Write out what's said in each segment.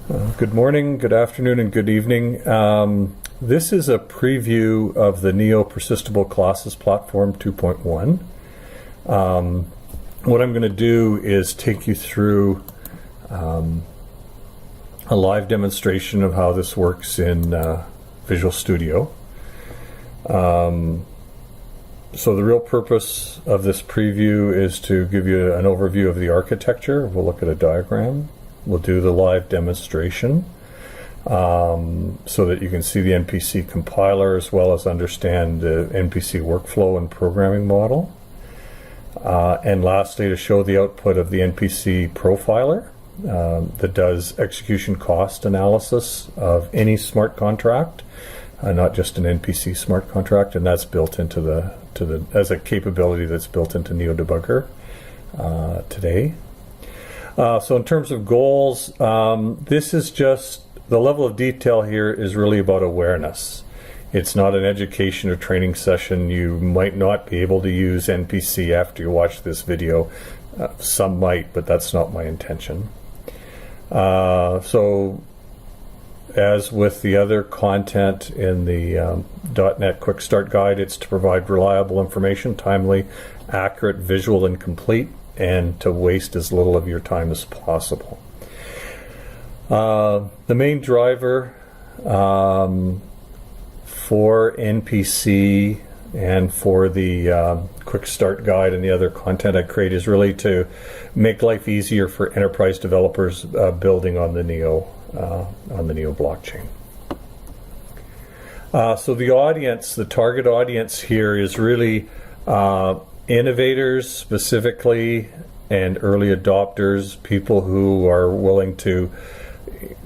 Good morning, good afternoon, and good evening. This is a preview of the NEO Persistable Classes Platform 2.1. What I'm going to do is take you through a live demonstration of how this works in Visual Studio. So the real purpose of this preview is to give you an overview of the architecture. We'll look at a diagram. We'll do the live demonstration so that you can see the NPC Compiler as well as understand the NPC workflow and programming model. And lastly, to show the output of the NPC Profiler that does execution cost analysis of any smart contract, not just an NPC smart contract, and that's built into as a capability that's built into NEO Debugger today. So in terms of goals, this is just, the level of detail here is really about awareness. It's not an education or training session. You might not be able to use NPC after you watch this video. Some might, but that's not my intention. So as with the other content in the .NET Quick Start Guide, it's to provide reliable information, timely, accurate, visual, and complete, and to waste as little of your time as possible. The main driver for NPC and for the Quick Start Guide and the other content I create is really to make life easier for enterprise developers building on the NEO blockchain. So the audience, the target audience here is really innovators specifically and early adopters, people who are willing to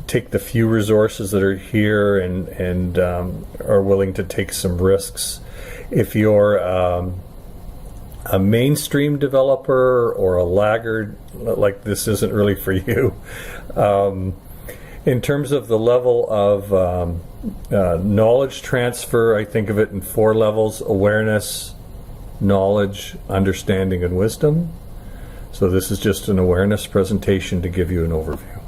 take the few resources that are here and are willing to take some risks. If you're a mainstream developer or a laggard, like this isn't really for you. In terms of the level of knowledge transfer, I think of it in 4 levels: awareness, knowledge, understanding, and wisdom. So this is just an awareness presentation to give you an overview.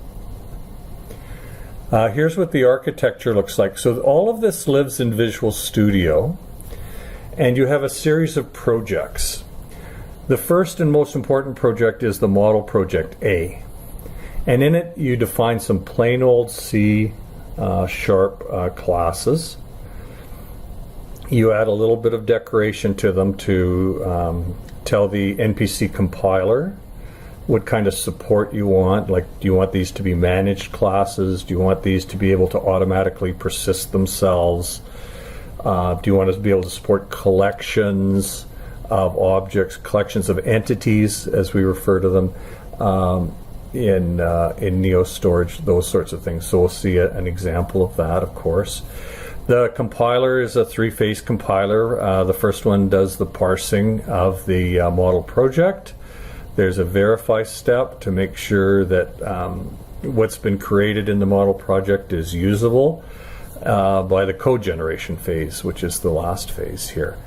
Here's what the architecture looks like. So all of this lives in Visual Studio, and you have a series of projects. The first and most important project is the Model Project A, and in it you define some plain old C# classes. You add a little bit of decoration to them to tell the NPC Compiler what kind of support you want. Like, do you want these to be managed classes? Do you want these to be able to automatically persist themselves? Do you want to be able to support collections of objects, collections of entities, as we refer to them, in NEO storage, those sorts of things. So we'll see an example of that, of course. The compiler is a 3-phase compiler. The first one does the parsing of the model project. There's a verify step to make sure that what's been created in the model project is usable by the code generation phase, which is the last phase here.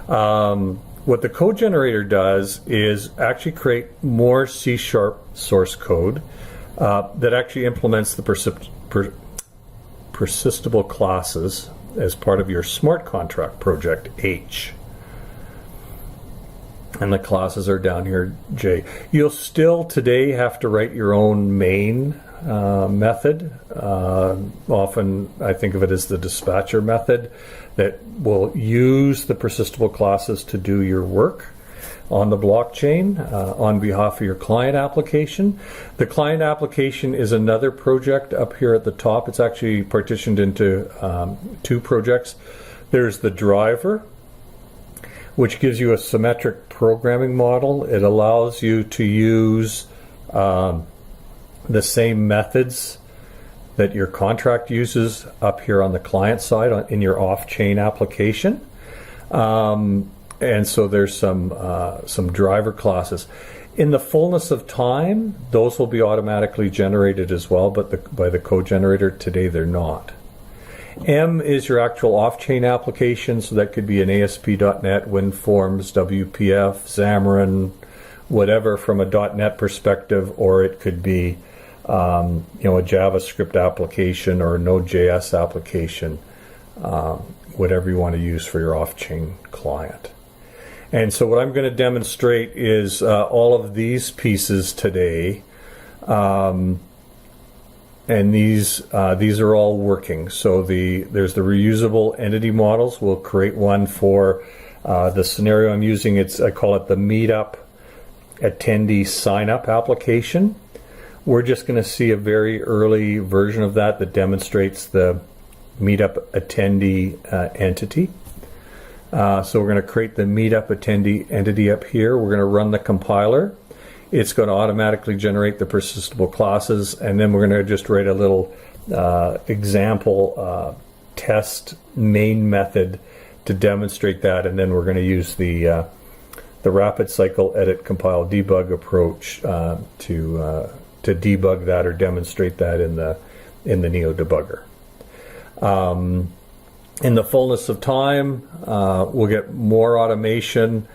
What the code generator does is actually create more C# source code that actually implements the persistable classes as part of your smart contract project H. And the classes are down here, J. You'll still today have to write your own main method. Often I think of it as the dispatcher method that will use the persistable classes to do your work on the blockchain on behalf of your client application. The client application is another project up here at the top. It's actually partitioned into 2 projects. There's the driver, which gives you a symmetric programming model. It allows you to use the same methods that your contract uses up here on the client side in your off-chain application. And so there's some driver classes. In the fullness of time, those will be automatically generated as well, but by the code generator. Today they're not. M is your actual off-chain application, so that could be an ASP.NET, WinForms, WPF, Xamarin, whatever from a .NET perspective, or it could be a JavaScript application or a Node.js application, whatever you want to use for your off-chain client. And so what I'm going to demonstrate is all of these pieces today, and these are all working. So there's the reusable entity models. We'll create one for the scenario I'm using. I call it the Meetup attendee sign-up application. We're just going to see a very early version of that demonstrates the Meetup attendee entity. So we're going to create the Meetup attendee entity up here. We're going to run the compiler. It's going to automatically generate the persistable classes, and then we're going to just write a little example test main method to demonstrate that, and then we're going to use the rapid cycle edit compile debug approach to debug that or demonstrate that in the NEO Debugger. In the fullness of time, we'll get more automation,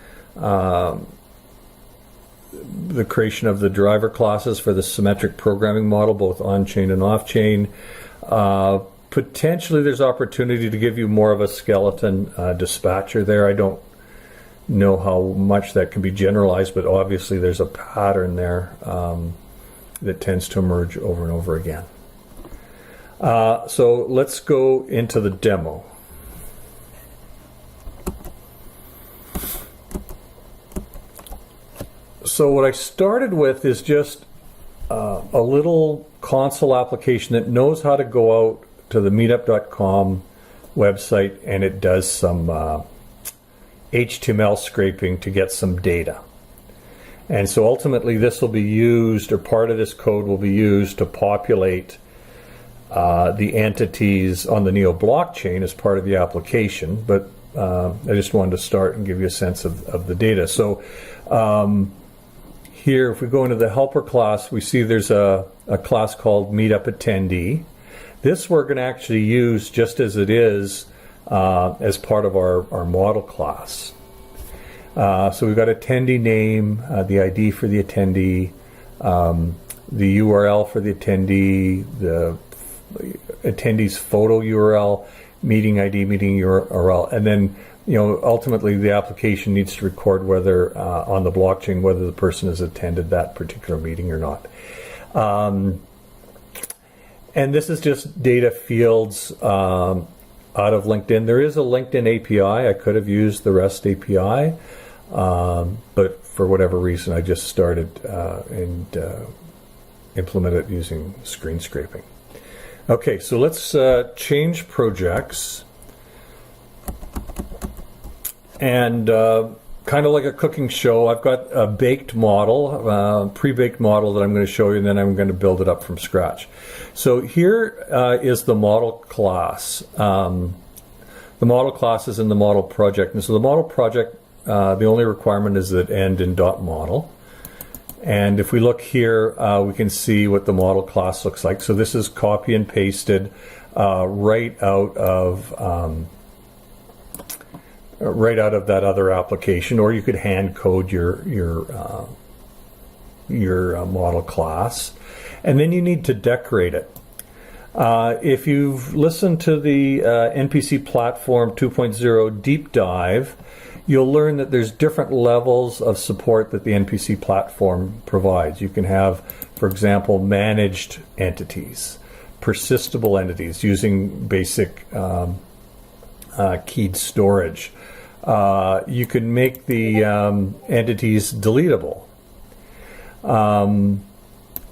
the creation of the driver classes for the symmetric programming model, both on-chain and off-chain. Potentially there's opportunity to give you more of a skeleton dispatcher there. I don't know how much that can be generalized, but obviously there's a pattern there that tends to emerge over and over again. So let's go into the demo. So what I started with is just a little console application that knows how to go out to the meetup.com website, and it does some HTML scraping to get some data. And so ultimately this will be used, or part of this code will be used to populate the entities on the NEO blockchain as part of the application. But I just wanted to start and give you a sense of the data. So here, if we go into the helper class, we see there's a class called Meetup Attendee. This we're going to actually use just as it is as part of our model class. So we've got attendee name, the ID for the attendee, the URL for the attendee, the attendee's photo URL, meeting ID, meeting URL, and then ultimately the application needs to record whether on the blockchain whether the person has attended that particular meeting or not. And this is just data fields out of LinkedIn. There is a LinkedIn API. I could have used the REST API, but for whatever reason I just started and implemented using screen scraping. Okay, so let's change projects. And kind of like a cooking show, I've got a baked model, pre-baked model that I'm going to show you, and then I'm going to build it up from scratch. So here is the model class. The model class is in the model project. And so the model project, the only requirement is that end in .model. And if we look here, we can see what the model class looks like. So this is copy and pasted right out of that other application, or you could hand code your model class, and then you need to decorate it. If you've listened to the NPC Platform 2.0 deep dive, you'll learn that there's different levels of support that the NPC platform provides. You can have, for example, managed entities, persistable entities using basic keyed storage. You can make the entities deletable.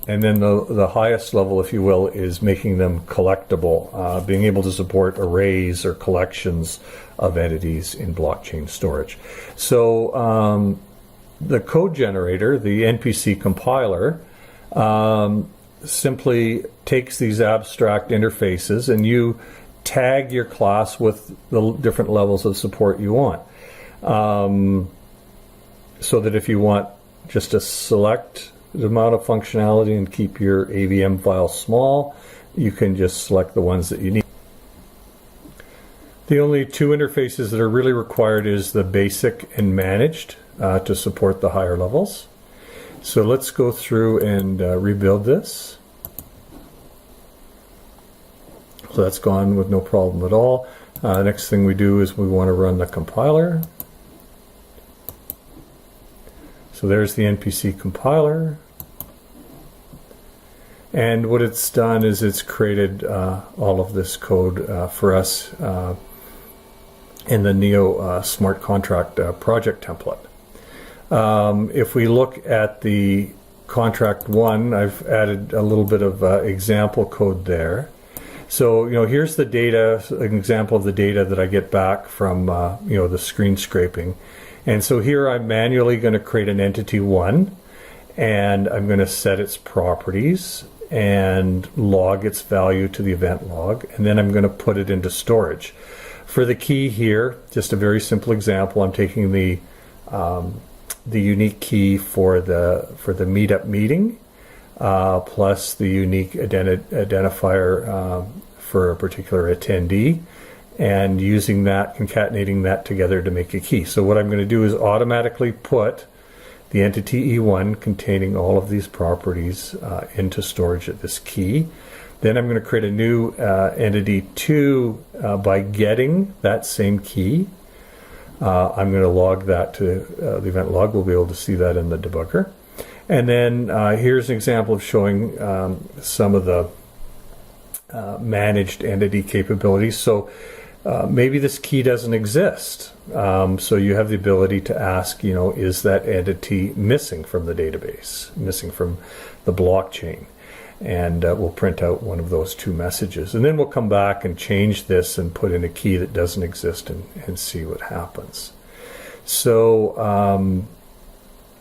And then the highest level, if you will, is making them collectible, being able to support arrays or collections of entities in blockchain storage. So the code generator, the NPC Compiler, simply takes these abstract interfaces and you tag your class with the different levels of support you want. So that if you want just to select the amount of functionality and keep your AVM file small, you can just select the ones that you need. The only two interfaces that are really required is the basic and managed to support the higher levels. So let's go through and rebuild this. So that's gone with no problem at all. Next thing we do is we want to run the compiler. So there's the NPC Compiler. And what it's done is it's created all of this code for us in the NEO Smart Contract project template. If we look at the contract 1, I've added a little bit of example code there. So, here's the data, an example of the data that I get back from, the screen scraping. And so here I'm manually going to create an entity 1, and I'm going to set its properties and log its value to the event log, and then I'm going to put it into storage. For the key here, just a very simple example, I'm taking the unique key for the meetup meeting, plus the unique identifier for a particular attendee, and using that, concatenating that together to make a key. So what I'm going to do is automatically put the entity E1 containing all of these properties into storage at this key. Then I'm going to create a new entity 2 by getting that same key. I'm going to log that to the event log. We'll be able to see that in the debugger. And then here's an example of showing some of the managed entity capabilities. So maybe this key doesn't exist. So you have the ability to ask, is that entity missing from the database, missing from the blockchain? And we'll print out one of those 2 messages. And then we'll come back and change this and put in a key that doesn't exist and see what happens. So,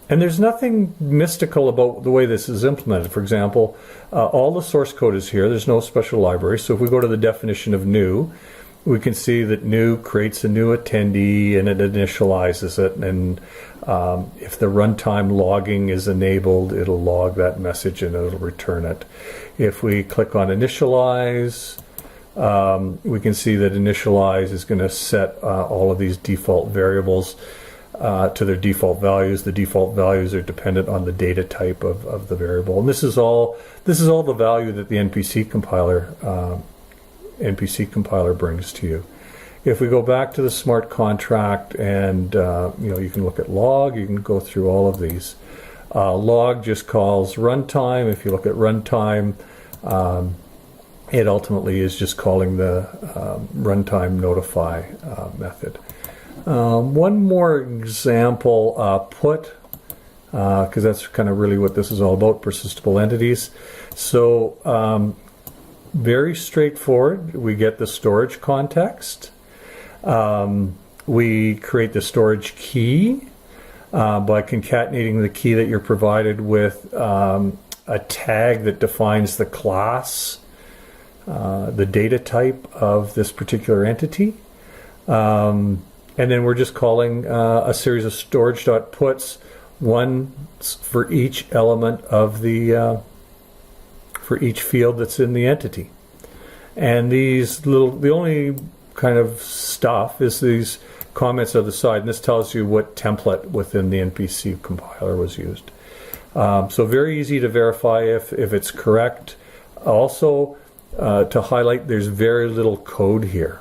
and there's nothing mystical about the way this is implemented. For example, all the source code is here. There's no special library. So if we go to the definition of new, we can see that new creates a new attendee and it initializes it. And if the runtime logging is enabled, it'll log that message and it'll return it. If we click on initialize, we can see that initialize is going to set all of these default variables to their default values. The default values are dependent on the data type of the variable. And this is all the value that the NPC compiler brings to you. If we go back to the smart contract and you can look at log, you can go through all of these. Log just calls runtime. If you look at runtime, it ultimately is just calling the runtime notify method. One more example, put, because that's kind of really what this is all about, persistable entities. So very straightforward. We get the storage context. We create the storage key by concatenating the key that you're provided with a tag that defines the class, the data type of this particular entity. And then we're just calling a series of storage.puts, one for each element of the for each field that's in the entity. And the only kind of stuff is these comments on the side, and this tells you what template within the NPC compiler was used. So very easy to verify if it's correct. Also, to highlight, there's very little code here.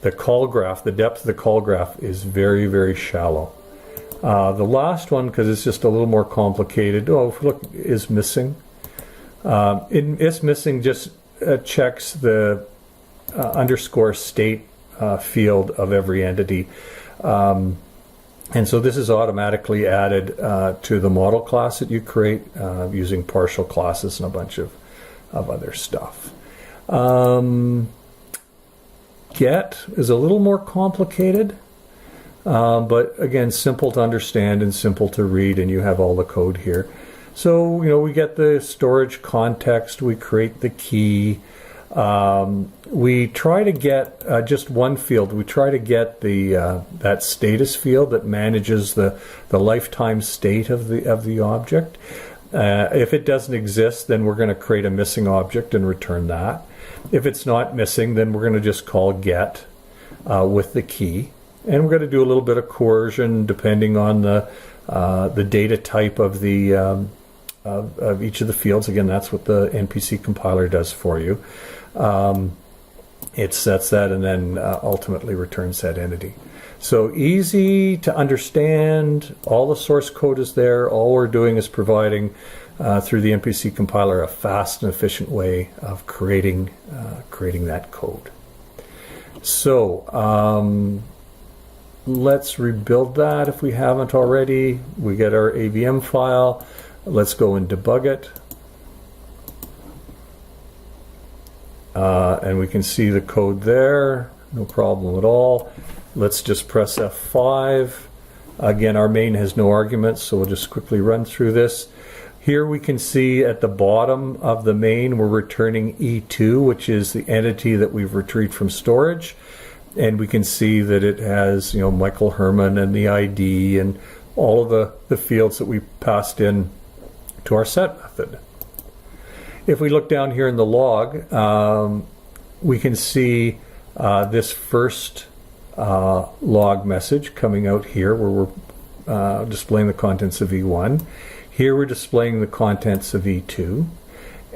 The call graph, the depth of the call graph is very, very shallow. The last one, because it's just a little more complicated, look, is missing. It's missing just checks the underscore state field of every entity. And so this is automatically added to the model class that you create using partial classes and a bunch of other stuff. Get is a little more complicated, but again, simple to understand and simple to read, and you have all the code here. So, we get the storage context, we create the key. We try to get just one field. We try to get the that status field that manages the lifetime state of the object. If it doesn't exist, then we're going to create a missing object and return that. If it's not missing, then we're going to just call get with the key, and we're going to do a little bit of coercion depending on the data type of the of each of the fields. Again, that's what the NPC compiler does for you. it sets that and then ultimately returns that entity. So easy to understand. All the source code is there. All we're doing is providing through the NPC compiler a fast and efficient way of creating that code. So let's rebuild that if we haven't already. We get our AVM file. Let's go and debug it. And we can see the code there. No problem at all. Let's just press F5. Again, our main has no arguments, so we'll just quickly run through this. Here we can see at the bottom of the main, we're returning E2, which is the entity that we've retrieved from storage. And we can see that it has, Michael Herman and the ID and all of the fields that we passed in to our set method. If we look down here in the log, we can see this first log message coming out here where we're displaying the contents of E1. Here we're displaying the contents of E2.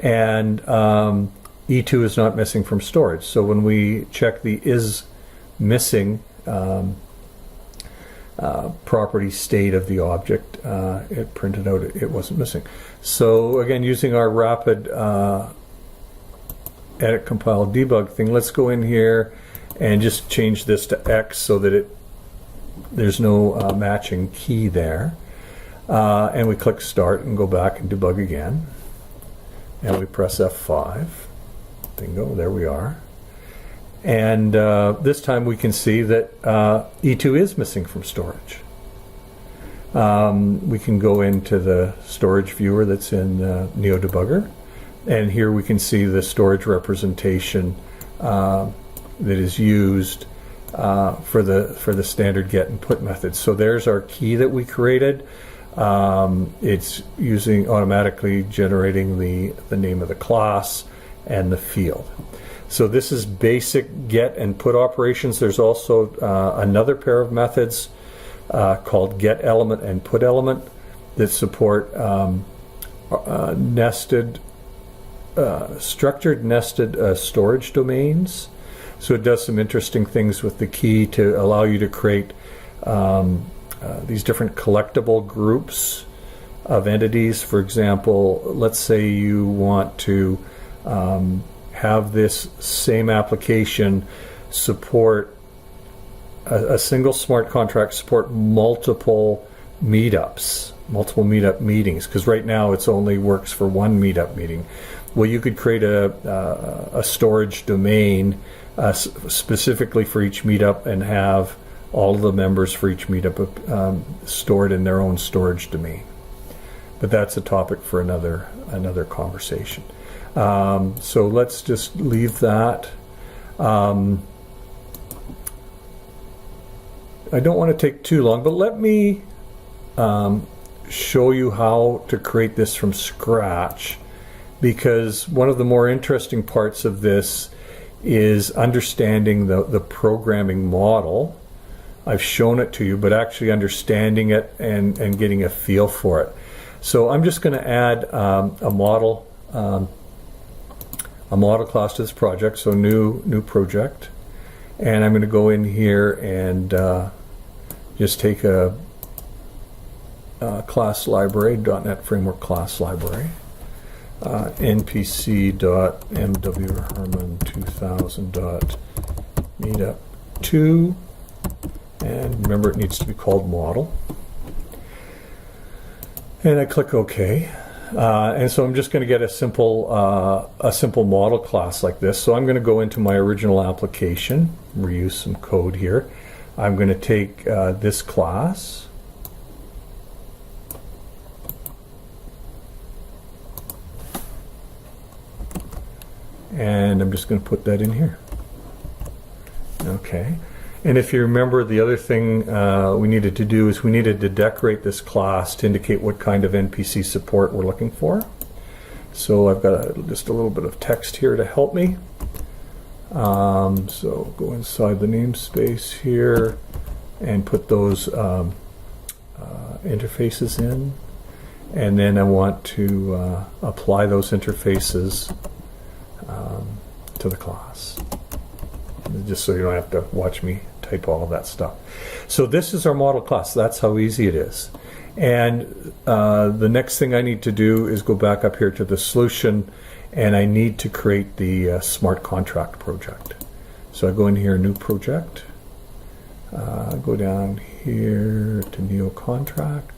And E2 is not missing from storage. So when we check the is missing property state of the object, it printed out it wasn't missing. So again, using our rapid edit, compile, debug thing, let's go in here and just change this to X so that there's no matching key there. And we click start and go back and debug again. And we press F5. Bingo, there we are. And this time we can see that E2 is missing from storage. We can go into the storage viewer that's in NEO Debugger, and here we can see the storage representation that is used for the standard get and put method. So there's our key that we created. It's using automatically generating the name of the class and the field. So this is basic get and put operations. There's also another pair of methods called get element and put element that support structured nested storage domains. So it does some interesting things with the key to allow you to create these different collectible groups of entities. For example, let's say you want to have this same application support a single smart contract, support multiple meetup meetings, because right now it's only works for one meetup meeting. Well, you could create a storage domain specifically for each meetup and have all of the members for each meetup stored in their own storage domain. But that's a topic for another conversation. So let's just leave that. I don't want to take too long, but let me show you how to create this from scratch, because one of the more interesting parts of this is understanding the programming model. I've shown it to you, but actually understanding it and getting a feel for it. So I'm just going to add a model class to this project. So new project, and I'm going to go in here and just take a class library, .NET Framework class library, npc.mwherman2000.meetup2, and remember it needs to be called model. And I click OK. And so I'm just going to get a simple model class like this. So I'm going to go into my original application, reuse some code here. I'm going to take this class, and I'm just going to put that in here. Okay. And if you remember, the other thing we needed to do is we needed to decorate this class to indicate what kind of NPC support we're looking for. So I've got just a little bit of text here to help me. So go inside the namespace here and put those interfaces in. And then I want to apply those interfaces to the class. just so you don't have to watch me type all of that stuff. So this is our model class. That's how easy it is. And the next thing I need to do is go back up here to the solution, and I need to create the smart contract project. So I go in here, new project, go down here to NEO contract,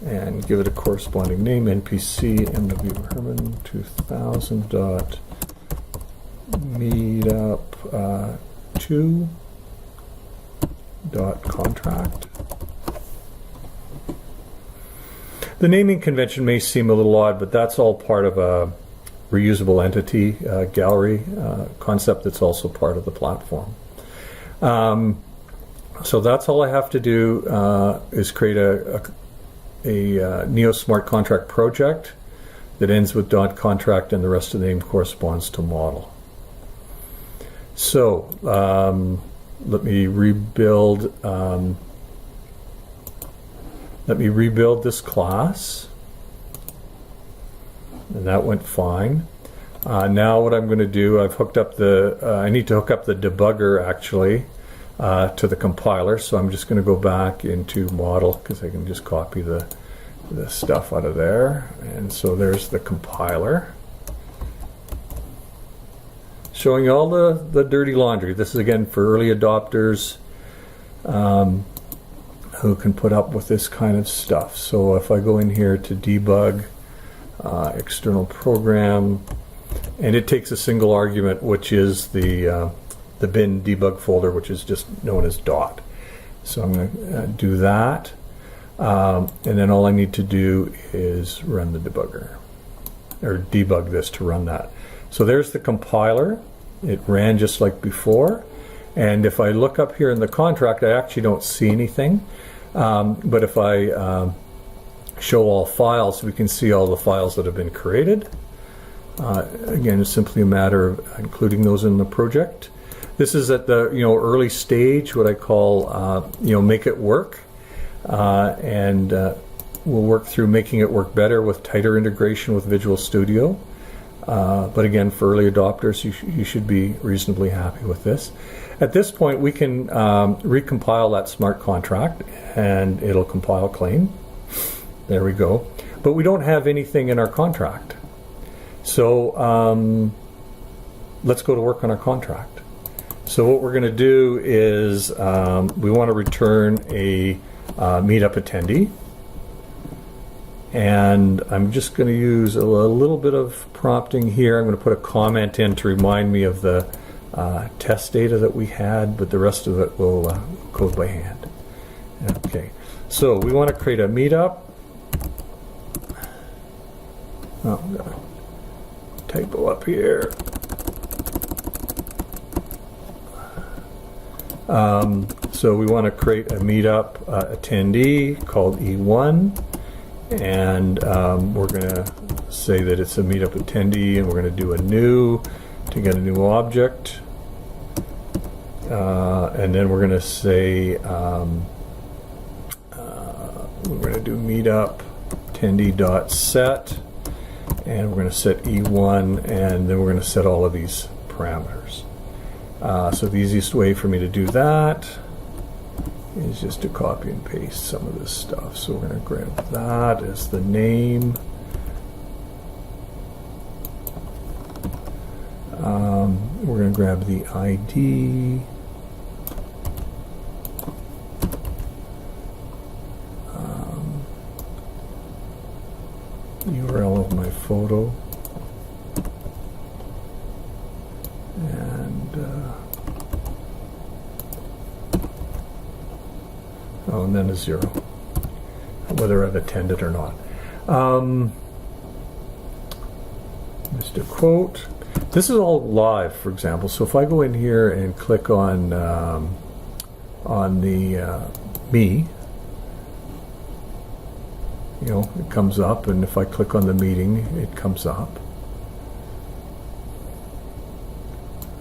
and give it a corresponding name, NPC MW Herman 2000 dot meetup 2 dot contract. The naming convention may seem a little odd, but that's all part of a reusable entity gallery concept that's also part of the platform. So that's all I have to do is create a NEO Smart Contract project that ends with .contract, and the rest of the name corresponds to model. So let me rebuild. Let me rebuild this class, and that went fine. Now what I'm going to do, I've hooked up the, I need to hook up the debugger actually to the compiler, so I'm just going to go back into model because I can just copy the stuff out of there. And so there's the compiler showing all the dirty laundry. This is again for early adopters who can put up with this kind of stuff. So if I go in here to debug, external program, and it takes a single argument, which is the bin debug folder, which is just known as dot. So I'm going to do that, and then all I need to do is run the debugger, or debug this to run that. So there's the compiler. It ran just like before, and if I look up here in the contract, I actually don't see anything. But if I show all files, we can see all the files that have been created. Again, it's simply a matter of including those in the project. This is at the early stage, what I call make it work, and we'll work through making it work better with tighter integration with Visual Studio. But again, for early adopters, you should be reasonably happy with this. At this point, we can recompile that smart contract, and it'll compile claim. There we go. But we don't have anything in our contract. So let's go to work on our contract. So what we're going to do is we want to return a meetup attendee. And I'm just going to use a little bit of prompting here. I'm going to put a comment in to remind me of the test data that we had, but the rest of it will code by hand. Okay, so we want to create a meetup. Oh, I'm going to typo up here. So we want to create a meetup attendee called E1. And we're going to say that it's a meetup attendee, and we're going to do a new to get a new object. And then we're going to say we're going to do meetup attendee.set, and we're going to set E1, and then we're going to set all of these parameters. So the easiest way for me to do that is just to copy and paste some of this stuff. So we're going to grab that as the name. We're going to grab the ID. URL of my photo. And then a 0, whether I've attended or not. Mr. Quote. This is all live, for example. So if I go in here and click on the me, it comes up, and if I click on the meeting, it comes up.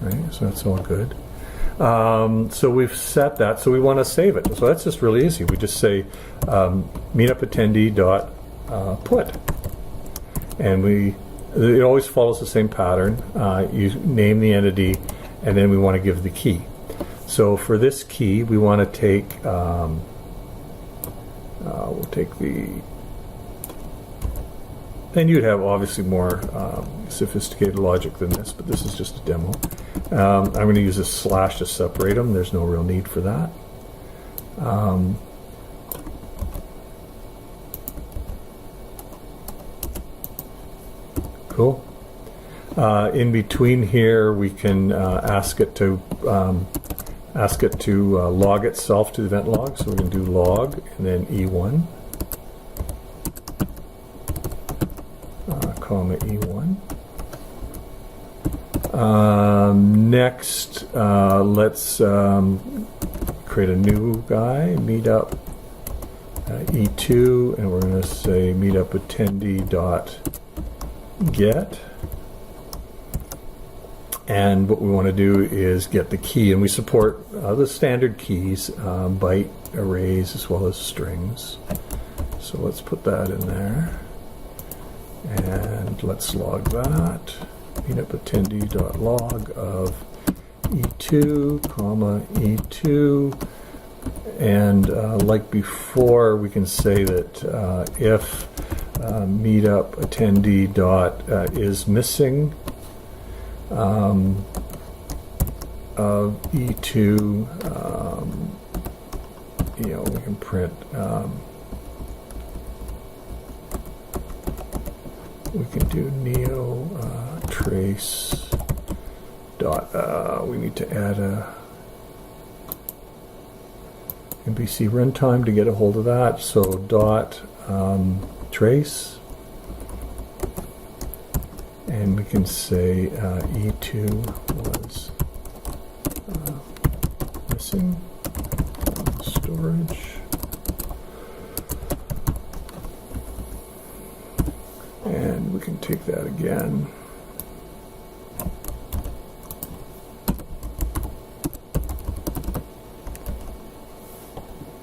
Right, so that's all good. So we've set that, so we want to save it. So that's just really easy. We just say meetup attendee dot put, and it always follows the same pattern. You name the entity, and then we want to give the key. So for this key, we want to take, we'll take the, and you'd have obviously more sophisticated logic than this, but this is just a demo. I'm going to use a slash to separate them. There's no real need for that. Cool. In between here, we can ask it to log itself to the event log. So we're going to do log and then E1, comma E1. Next, let's create a new guy, meetup E2, and we're going to say meetup attendee dot get. And what we want to do is get the key, and we support the standard keys, byte arrays as well as strings. So let's put that in there, and let's log that. Meetup attendee.log of E2, comma E2, and like before, we can say that if meetup attendee dot is missing of E2, we can print, we can do NEO trace dot, we need to add a NPC runtime to get a hold of that, so dot trace, and we can say E2 was missing storage, and we can take that again.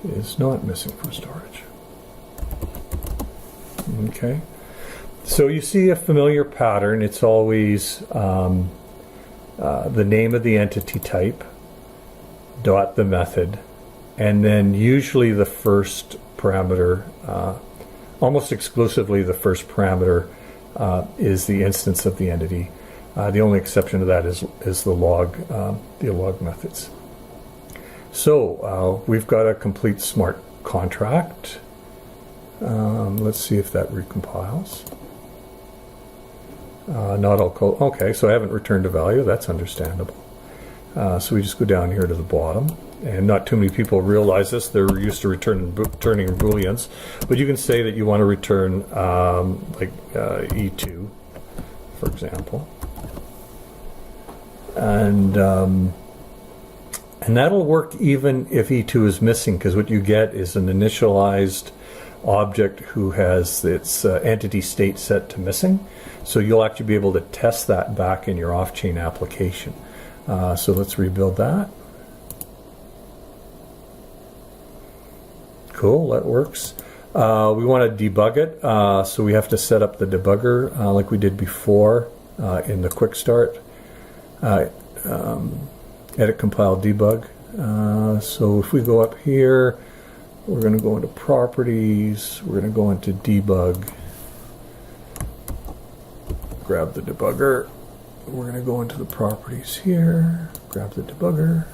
Is not missing from storage. Okay. So you see a familiar pattern. It's always the name of the entity type, dot the method, and then usually the first parameter, almost exclusively the first parameter is the instance of the entity. The only exception to that is the log methods. So we've got a complete smart contract. Let's see if that recompiles. Not all code. Okay, so I haven't returned a value. That's understandable. So we just go down here to the bottom, and not too many people realize this. They're used to returning booleans, but you can say that you want to return like E2, for example, and that'll work even if E2 is missing, because what you get is an initialized object who has its entity state set to missing. So you'll actually be able to test that back in your off-chain application. So let's rebuild that. Cool, that works. We want to debug it, so we have to set up the debugger like we did before in the quick start. Edit, compile, debug. So if we go up here, we're going to go into properties, we're going to go into debug, grab the debugger, we're going to go into the properties here, grab the debugger,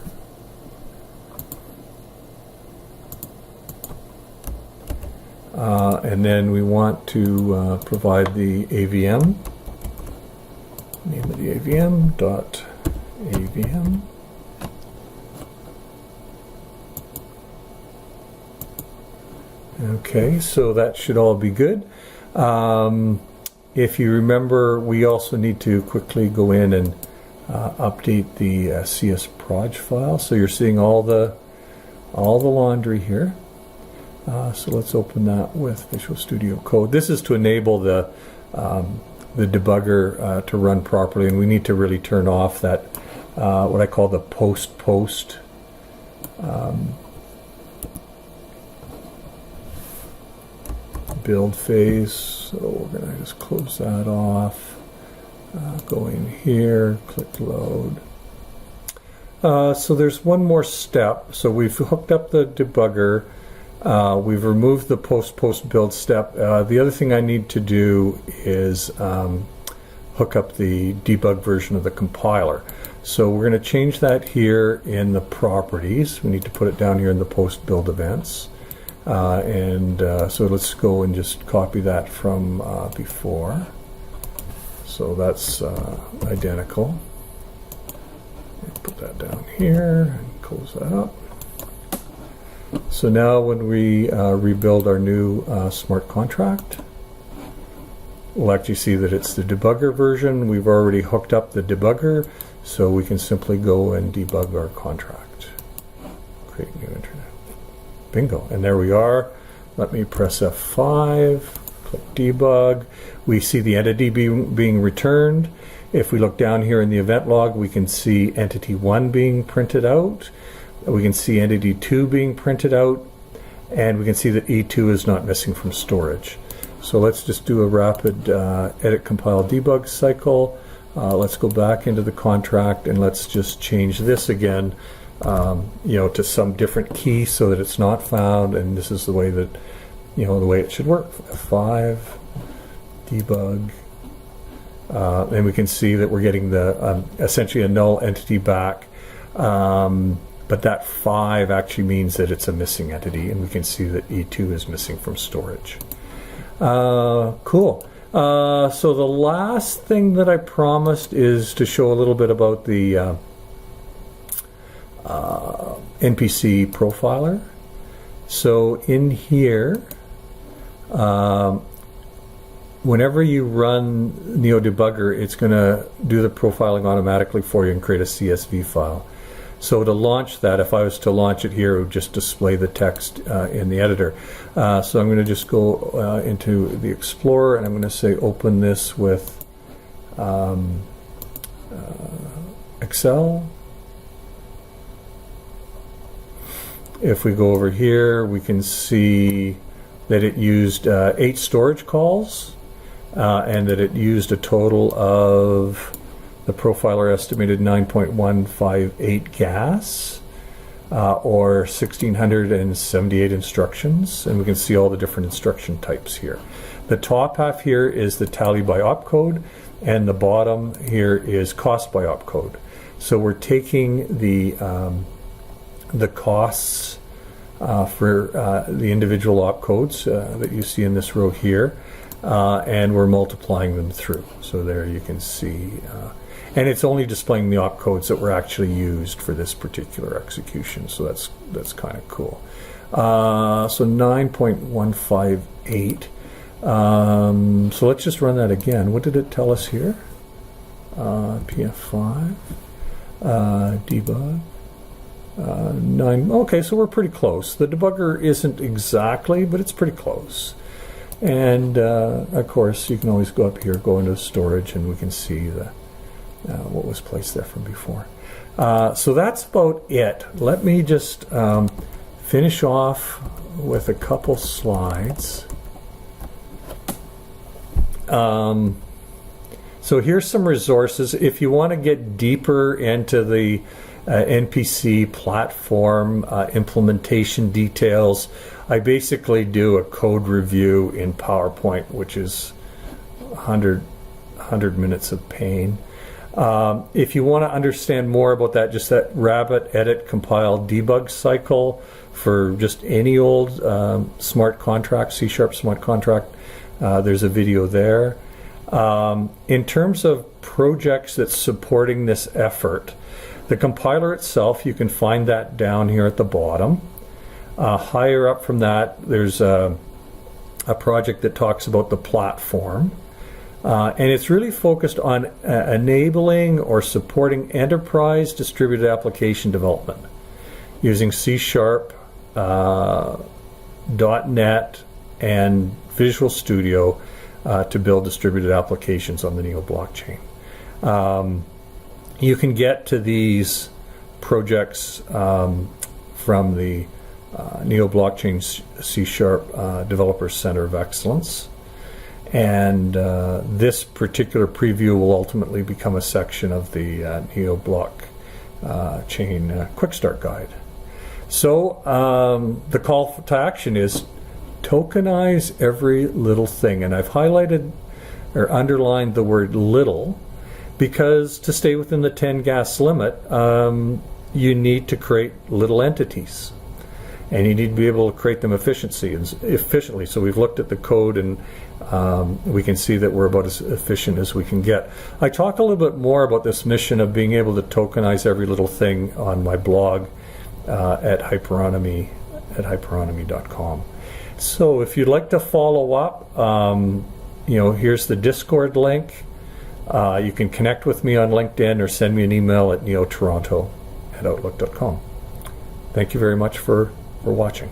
and then we want to provide the AVM, name of the AVM, dot AVM. Okay, so that should all be good. If you remember, we also need to quickly go in and update the CS proj file. So you're seeing all the laundry here. So let's open that with Visual Studio Code. This is to enable the debugger to run properly, and we need to really turn off that what I call the post build phase. So we're going to just close that off, go in here, click load, So there's one more step. So we've hooked up the debugger. We've removed the post build step. The other thing I need to do is hook up the debug version of the compiler. So we're going to change that here in the properties. We need to put it down here in the post build events. So let's go and just copy that from before. So that's identical. Put that down here and close that up. So now when we rebuild our new smart contract, we'll actually see that it's the debugger version. We've already hooked up the debugger, so we can simply go and debug our contract. Create new internet. Bingo. And there we are. Let me press F5, click debug. We see the entity being returned. If we look down here in the event log, we can see entity 1 being printed out. We can see entity 2 being printed out. And we can see that E2 is not missing from storage. So let's just do a rapid edit, compile, debug cycle. Let's go back into the contract and let's just change this again, to some different key so that it's not found. And this is the way that, the way it should work. F5, debug. And we can see that we're getting the essentially a null entity back. But that 5 actually means that it's a missing entity, and we can see that E2 is missing from storage. Cool. So the last thing that I promised is to show a little bit about the NPC Profiler. So in here, whenever you run NEO Debugger, it's going to do the profiling automatically for you and create a CSV file. So to launch that, if I was to launch it here, it would just display the text in the editor. So I'm going to just go into the Explorer and I'm going to say open this with Excel. If we go over here, we can see that it used 8 storage calls and that it used a total of, the profiler estimated 9.158 gas, or 1,678 instructions, and we can see all the different instruction types here. The top half here is the tally by opcode, and the bottom here is cost by opcode. So we're taking the costs for the individual opcodes that you see in this row here, and we're multiplying them through. So there you can see. And it's only displaying the opcodes that were actually used for this particular execution, so that's kind of cool. So 9.158. So let's just run that again. What did it tell us here? PF5, debug. 9. Okay, so we're pretty close. The debugger isn't exactly, but it's pretty close. And of course, you can always go up here, go into storage, and we can see what was placed there from before. So that's about it. Let me just finish off with a couple slides. So here's some resources. If you want to get deeper into the NPC platform implementation details, I basically do a code review in PowerPoint, which is 100 minutes of pain. If you want to understand more about that, just that rabbit edit compile debug cycle for just any old smart contract, C# smart contract, there's a video there. In terms of projects that's supporting this effort, the compiler itself, you can find that down here at the bottom. Higher up from that, there's a project that talks about the platform. And it's really focused on enabling or supporting enterprise distributed application development using C#, .NET, and Visual Studio to build distributed applications on the NEO blockchain. You can get to these projects from the NEO Blockchain C# Developer Center of Excellence. And this particular preview will ultimately become a section of the NEO Block chain quick start guide. So the call to action is tokenize every little thing, and I've highlighted or underlined the word little because to stay within the 10 gas limit, you need to create little entities, and you need to be able to create them efficiently. So we've looked at the code, and we can see that we're about as efficient as we can get. I talk a little bit more about this mission of being able to tokenize every little thing on my blog at hyperonomy.com. So if you'd like to follow up, here's the Discord link. You can connect with me on LinkedIn or send me an email at neotoronto@outlook.com. Thank you very much for watching.